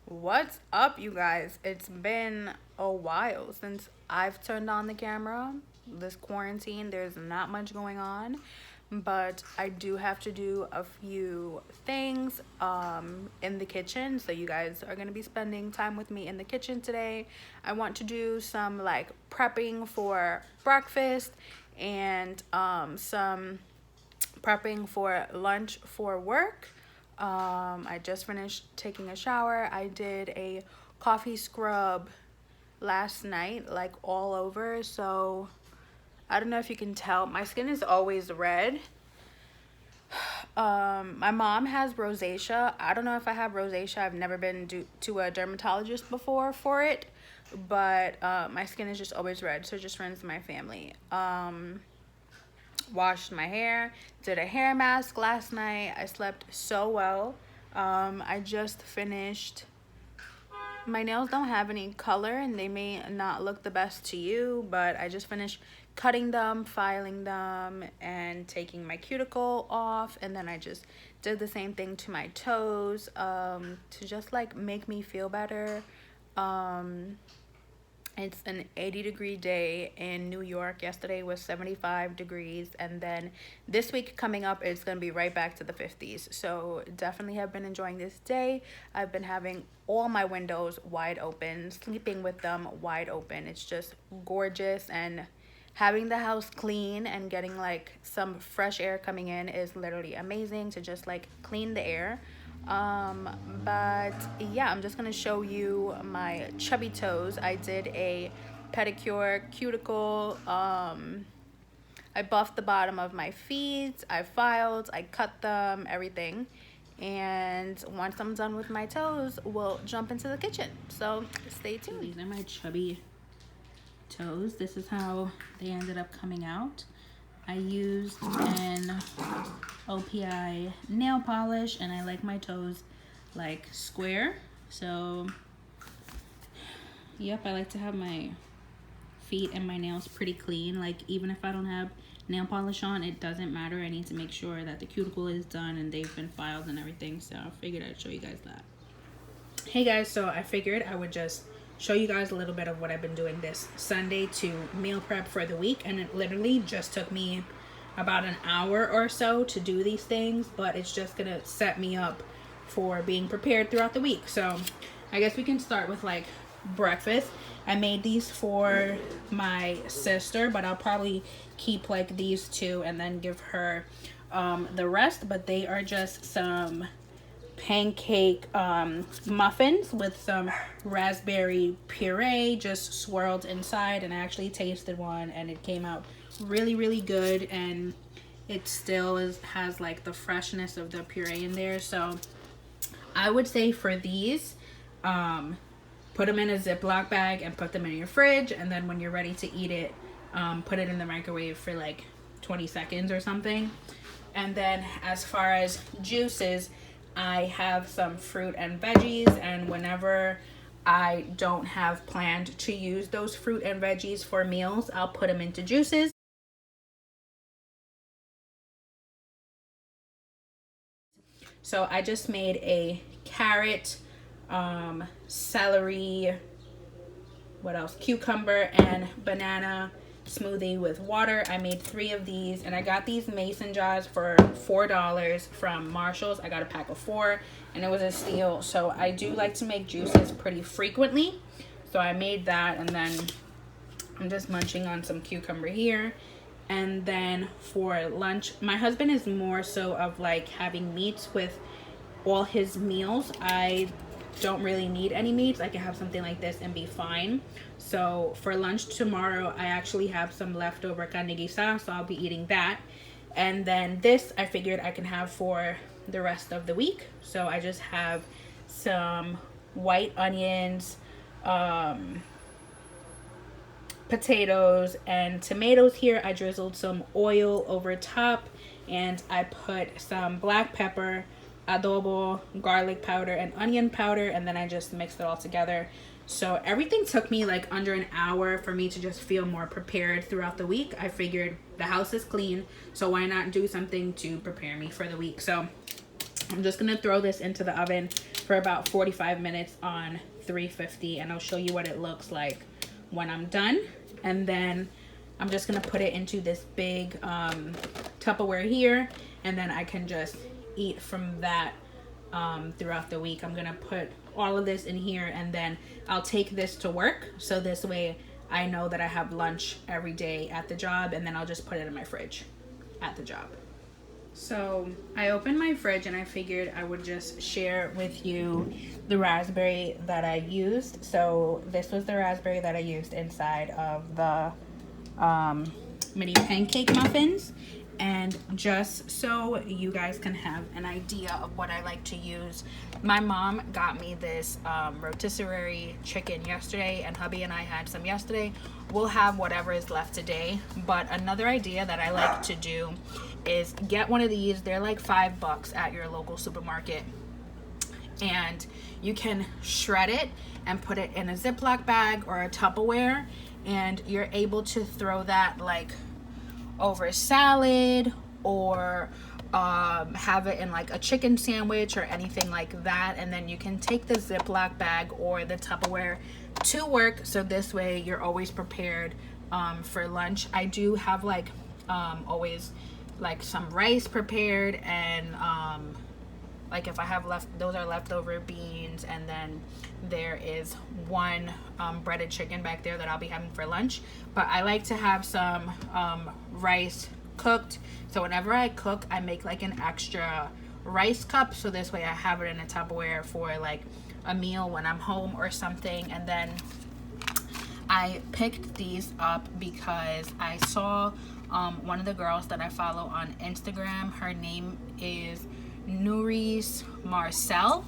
What's up, you guys? It's been a while since I've turned on the camera. This quarantine, there's not much going on, but I do have to do a few things in the kitchen. So you guys are going to be spending time with me in the kitchen today. I want to do some like prepping for breakfast and some prepping for lunch for work. I just finished taking a shower. I did a coffee scrub last night, like all over. So I don't know if you can tell, my skin is always red. My mom has rosacea. I don't know if I have rosacea. I've never been to a dermatologist before for it, but my skin is just always red. So it just runs in my family. Washed my hair, did a hair mask last night. I slept so well. I just finished. My nails don't have any color and they may not look the best to you, but I just finished cutting them, filing them, and taking my cuticle off. And then I just did the same thing to my toes to just like make me feel better. It's an 80-degree day in New York. Yesterday was 75 degrees. And then this week coming up, it's going to be right back to the 50s. So definitely have been enjoying this day. I've been having all my windows wide open, sleeping with them wide open. It's just gorgeous. And having the house clean and getting like some fresh air coming in is literally amazing to just like clean the air. But yeah, I'm just gonna show you my chubby toes. I did a pedicure, cuticle. I buffed the bottom of my feet. I filed, I cut them, everything. And once I'm done with my toes, we'll jump into the kitchen. So stay tuned. These are my chubby toes. This is how they ended up coming out. I used an OPI nail polish and I like my toes like square. So yep, I like to have my feet and my nails pretty clean. Like even if I don't have nail polish on, it doesn't matter. I need to make sure that the cuticle is done and they've been filed and everything. So I figured I'd show you guys that. Hey guys, so I figured I would just show you guys a little bit of what I've been doing this Sunday to meal prep for the week. And it literally just took me about an hour or so to do these things, but it's just gonna set me up for being prepared throughout the week. So I guess we can start with like breakfast. I made these for my sister, but I'll probably keep like these two and then give her the rest. But they are just some pancake muffins with some raspberry puree just swirled inside, and I actually tasted one and it came out really good, and it still has like the freshness of the puree in there. So I would say for these, put them in a Ziploc bag and put them in your fridge, and then when you're ready to eat it, put it in the microwave for like 20 seconds or something. And then as far as juices, I have some fruit and veggies, and whenever I don't have planned to use those fruit and veggies for meals, I'll put them into juices. So I just made a carrot, celery, what else? Cucumber and banana smoothie with water. I made 3 of these, and I got these mason jars for $4 from Marshall's. I got a pack of 4 and it was a steal. So I do like to make juices pretty frequently, so I made that, and then I'm just munching on some cucumber here. And then for lunch, my husband is more so of like having meats with all his meals. I don't really need any meats. I can have something like this and be fine. So for lunch tomorrow, I actually have some leftover carne guisada, so I'll be eating that. And then this I figured I can have for the rest of the week. So I just have some white onions, potatoes, and tomatoes here. I drizzled some oil over top, and I put some black pepper, adobo, garlic powder, and onion powder, and then I just mixed it all together. So everything took me like under an hour for me to just feel more prepared throughout the week. I figured the house is clean, so why not do something to prepare me for the week? So I'm just gonna throw this into the oven for about 45 minutes on 350, and I'll show you what it looks like when I'm done. And then I'm just gonna put it into this big Tupperware here, and then I can just eat from that throughout the week. I'm gonna put all of this in here, and then I'll take this to work, so this way I know that I have lunch every day at the job, and then I'll just put it in my fridge at the job. So I opened my fridge and I figured I would just share with you the raspberry that I used. So this was the raspberry that I used inside of the mini pancake muffins. And just so you guys can have an idea of what I like to use, my mom got me this rotisserie chicken yesterday, and hubby and I had some yesterday. We'll have whatever is left today. But another idea that I like to do is get one of these. They're like $5 at your local supermarket, and you can shred it and put it in a Ziploc bag or a Tupperware, and you're able to throw that like over salad, or have it in like a chicken sandwich or anything like that. And then you can take the Ziploc bag or the Tupperware to work, so this way you're always prepared for lunch. I do have like always like some rice prepared, and like if I have those are leftover beans, and then there is one breaded chicken back there that I'll be having for lunch. But I like to have some rice cooked, so whenever I cook, I make like an extra rice cup, so this way I have it in a Tupperware for like a meal when I'm home or something. And then I picked these up because I saw one of the girls that I follow on Instagram. Her name is Nouris Marcel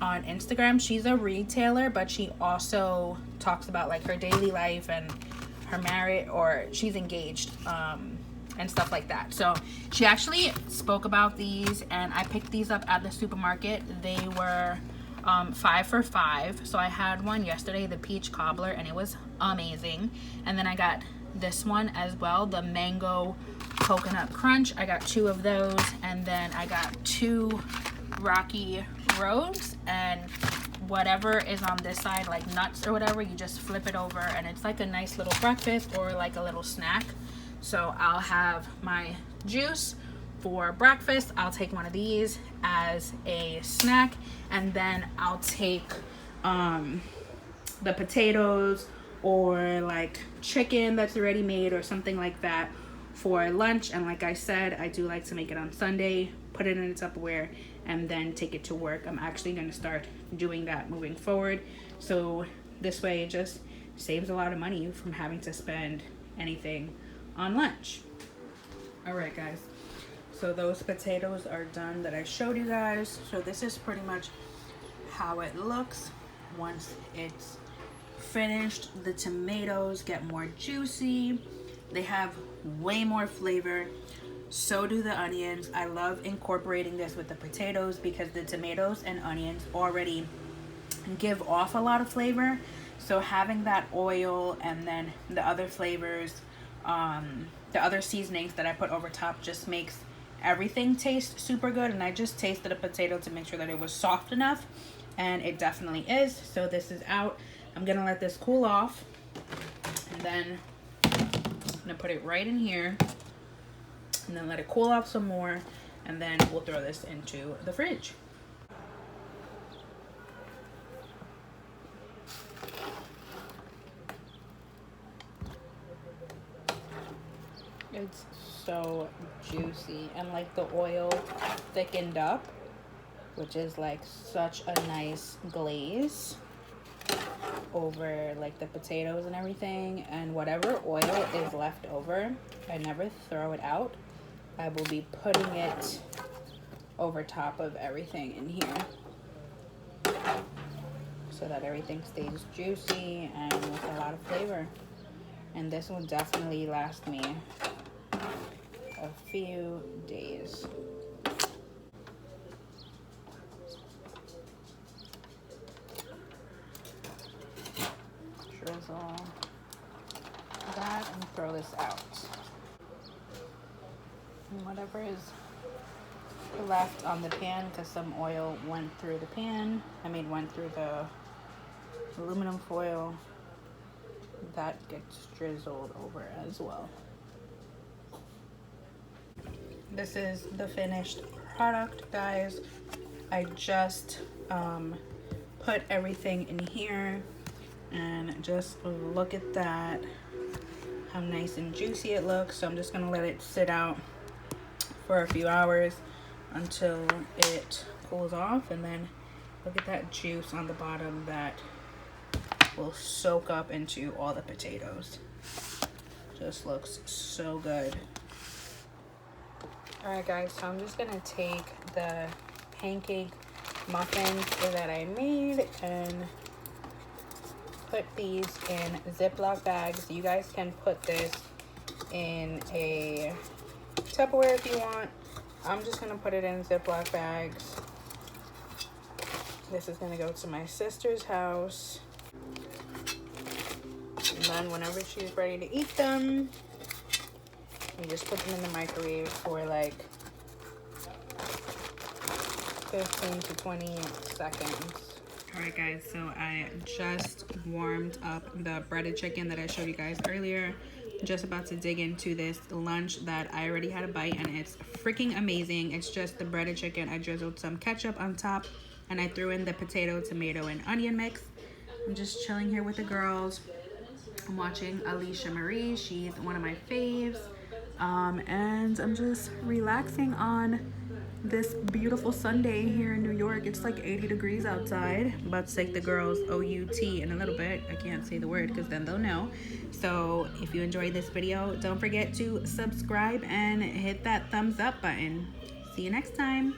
on Instagram. She's a retailer, but she also talks about like her daily life and her marriage, or she's engaged, and stuff like that. So she actually spoke about these, and I picked these up at the supermarket. They were 5 for $5. So I had one yesterday, the peach cobbler, and it was amazing. And then I got this one as well, the mango coconut crunch. I got 2 of those, and then I got 2 rocky roads, and whatever is on this side, like nuts or whatever, you just flip it over, and it's like a nice little breakfast or like a little snack. So I'll have my juice for breakfast, I'll take one of these as a snack, and then I'll take the potatoes or like chicken that's already made or something like that for lunch. And like I said, I do like to make it on Sunday, put it in a Tupperware, and then take it to work. I'm actually going to start doing that moving forward, so this way it just saves a lot of money from having to spend anything on lunch. All right guys, so those potatoes are done that I showed you guys. So this is pretty much how it looks once it's finished. The tomatoes get more juicy, they have way more flavor, so do the onions. I love incorporating this with the potatoes because the tomatoes and onions already give off a lot of flavor, so having that oil and then the other flavors, the other seasonings that I put over top, just makes everything taste super good. And I just tasted a potato to make sure that it was soft enough, and it definitely is. So this is out. I'm gonna let this cool off, and then I'm gonna put it right in here, and then let it cool off some more, and then we'll throw this into the fridge. It's so juicy, and like the oil thickened up, which is like such a nice glaze over like the potatoes and everything. And whatever oil is left over, I never throw it out. I will be putting it over top of everything in here so that everything stays juicy and with a lot of flavor. And this will definitely last me a few days. Drizzle that and throw this out. And whatever is left on the pan because some oil went through the pan. Went through the aluminum foil. That gets drizzled over as well. This is the finished product, guys. I just put everything in here, and just look at that, how nice and juicy it looks. So I'm just gonna let it sit out for a few hours until it cools off, and then look at that juice on the bottom that will soak up into all the potatoes. Just looks so good. All right, guys, so I'm just gonna take the pancake muffins that I made and put these in Ziploc bags. You guys can put this in a Tupperware if you want. I'm just gonna put it in Ziploc bags. This is gonna go to my sister's house. And then whenever she's ready to eat them, you just put them in the microwave for like 15 to 20 seconds. All right, guys, so I just warmed up the breaded chicken that I showed you guys earlier. Just about to dig into this lunch that I already had a bite, and it's freaking amazing. It's just the breaded chicken. I drizzled some ketchup on top, and I threw in the potato, tomato, and onion mix. I'm just chilling here with the girls. I'm watching Alicia Marie. She's one of my faves. And I'm just relaxing on this beautiful Sunday here in New York. It's like 80 degrees outside. About to take the girls OUT in a little bit. I can't say the word because then they'll know. So if you enjoyed this video, don't forget to subscribe and hit that thumbs up button. See you next time.